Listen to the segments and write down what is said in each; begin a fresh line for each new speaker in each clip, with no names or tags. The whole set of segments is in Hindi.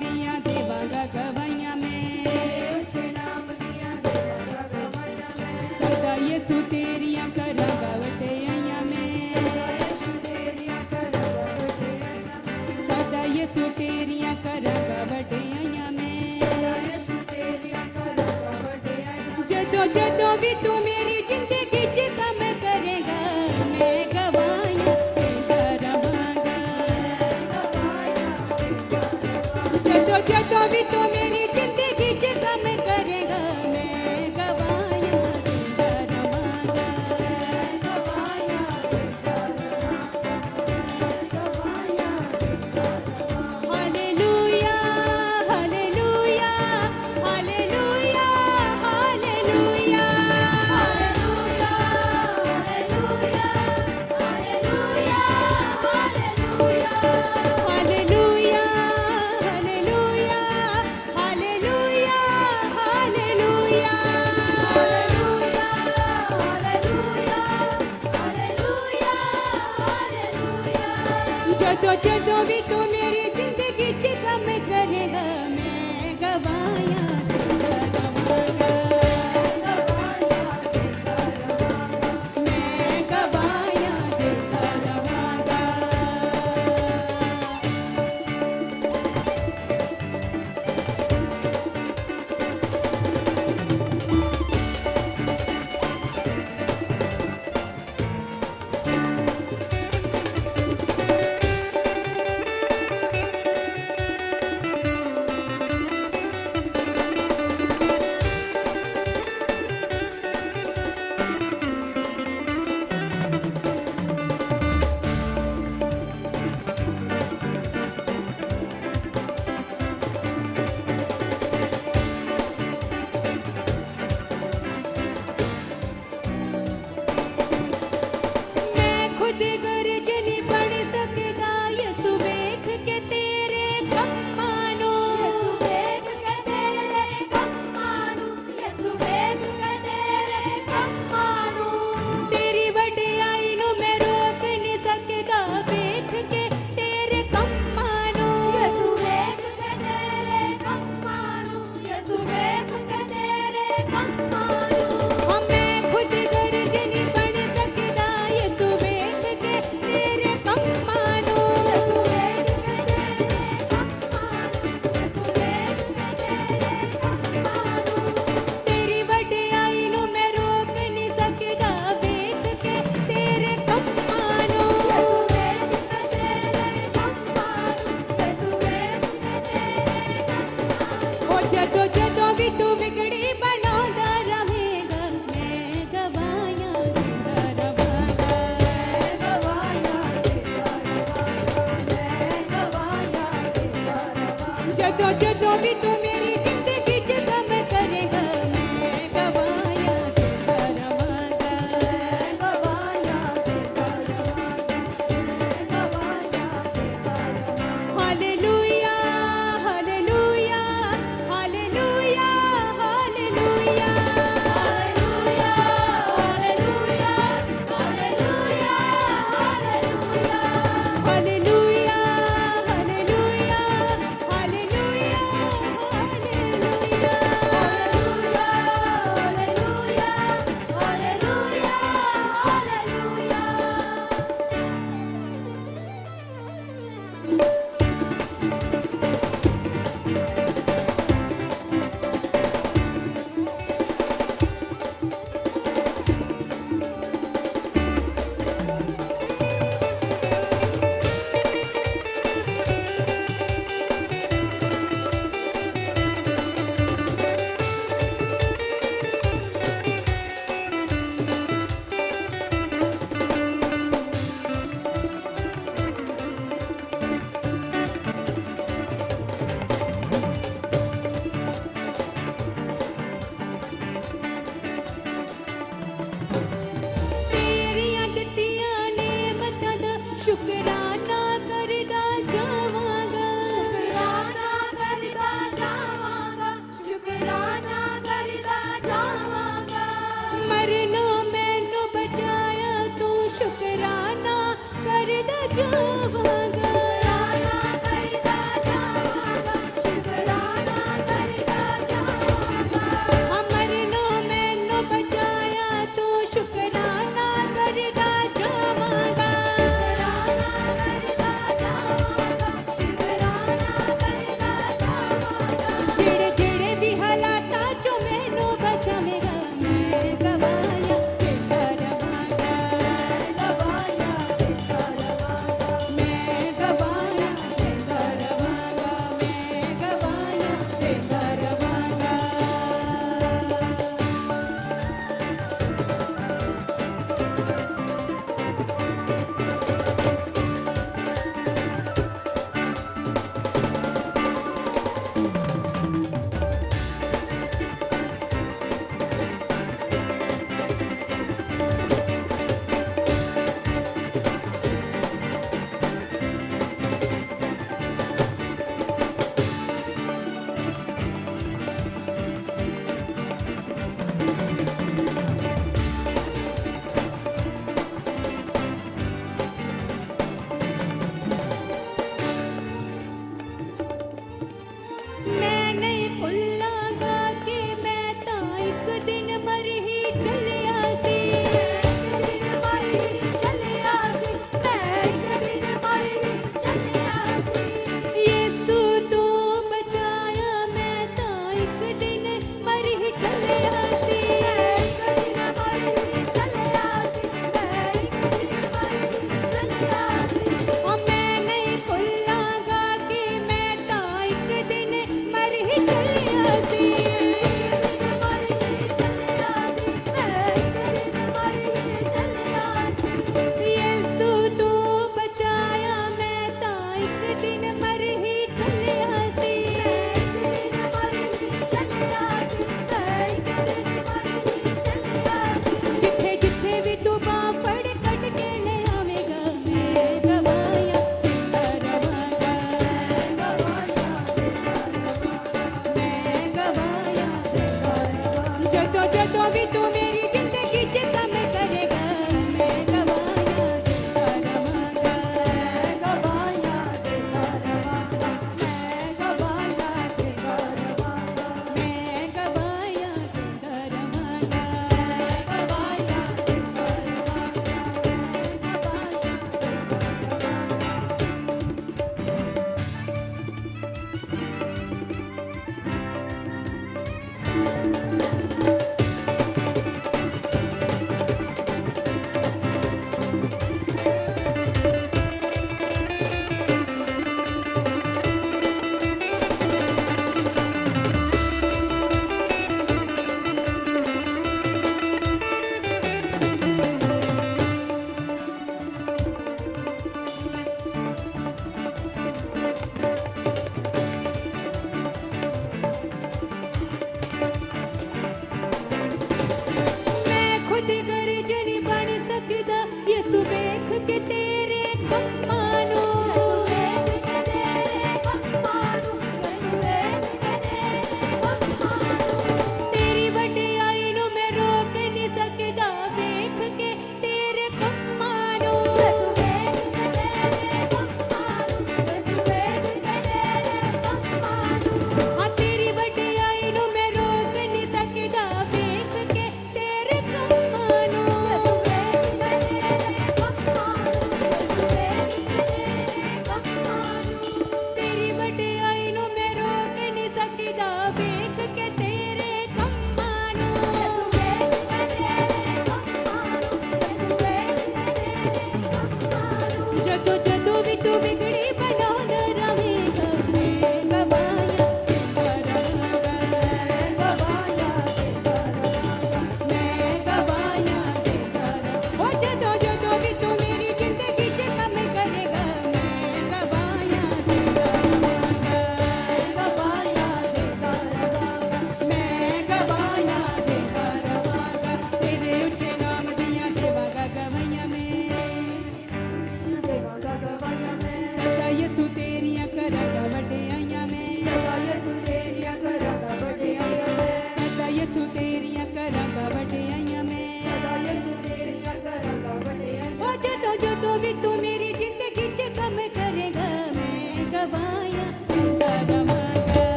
दिया देवागा गवाइया में,
अच्छे नाम दिया देवागा गवाइया में,
सदा यीशु तेरिया करांगा वटेया में,
यीशु तेरिया करांगा वटेया में,
सदा यीशु तेरिया करांगा वटेया में,
यीशु तेरिया करांगा वटेया में।
जदों जदों भी तू मेरी जिंदगी च कम करेगा, मैं गवाइया तेरा रवांगा। जदों जदों भी तू मेरी जिंदगी च कम करेगा, मैं गवाइया तेरा रवांगा। Hallelujah hallelujah hallelujah hallelujah hallelujah hallelujah hallelujah hallelujah. जदों जदों भी तू मेरी जिंदगी च कम करेगा, मैं गवाइया तेरा रवांगा। मैं गवाइया तेरा रवांगा। मैं खुद गर्ज नहीं पढ़ सकदा, यीशु देख के तेरे कम मानो, तेरी वडियाई नु मैं रोक नहीं सकदा, देख के तेरे कम मानो। हाँ, मैं खुद गर्ज नहीं पढ़ सकदा, यीशु देख के तेरे कम मानो। तेरी वडियाई नु मैं रोक नहीं सकदा, देख के तेरे कम मानो। ओ जदों जदों भी तू बिगड़ी बनांदा रहेगा, मैं गवाइया तेरा रवांगा। जदों जदों भी तू मेरी जिंदगी च कम करेगा, मैं गवाइया तेरा रवांगा। Hallelujah hallelujah hallelujah hallelujah hallelujah hallelujah hallelujah दिन मर ही चलिया सी जिथे जिथे भी तू बांह फड़ कट के ले आवेगा मैं गवाया तेरा रवाना मैं गवाया जदों जदों भी तू मेरी जिंदगी च कम करेगा मैं गवाया तेरा रवाना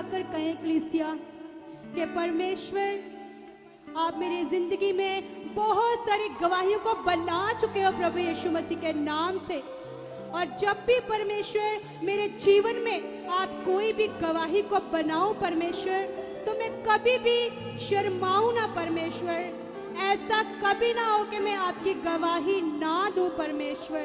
जाकर कहें कलीसिया कि परमेश्वर आप मेरी जिंदगी में बहुत सारी गवाहियों को बना चुके हो प्रभु यीशु मसीह के नाम से। और जब भी परमेश्वर मेरे जीवन में आप कोई भी गवाही को बनाओ परमेश्वर, तो मैं कभी भी शर्माऊं ना परमेश्वर। ऐसा कभी ना हो कि मैं आपकी गवाही ना दूं परमेश्वर।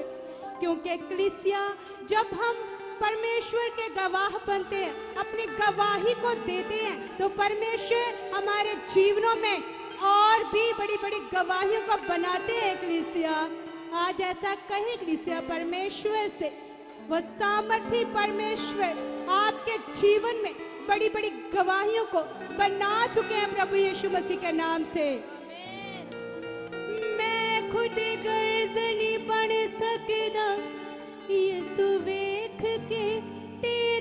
क्योंकि कलीसिया जब हम परमेश्वर के गवाह बनते हैं, अपनी गवाही को देते हैं, तो परमेश्वर हमारे जीवनों में और भी बड़ी बड़ी गवाहियों को बनाते हैं कलीसिया। आज ऐसा कहे कलीसिया परमेश्वर से, वो सामर्थी परमेश्वर आपके जीवन में बड़ी बड़ी गवाहियों को बना चुके हैं प्रभु यीशु मसीह के नाम से। मैं खुद गर्ज नहीं बन सकदा, यीशु वेख के तेरे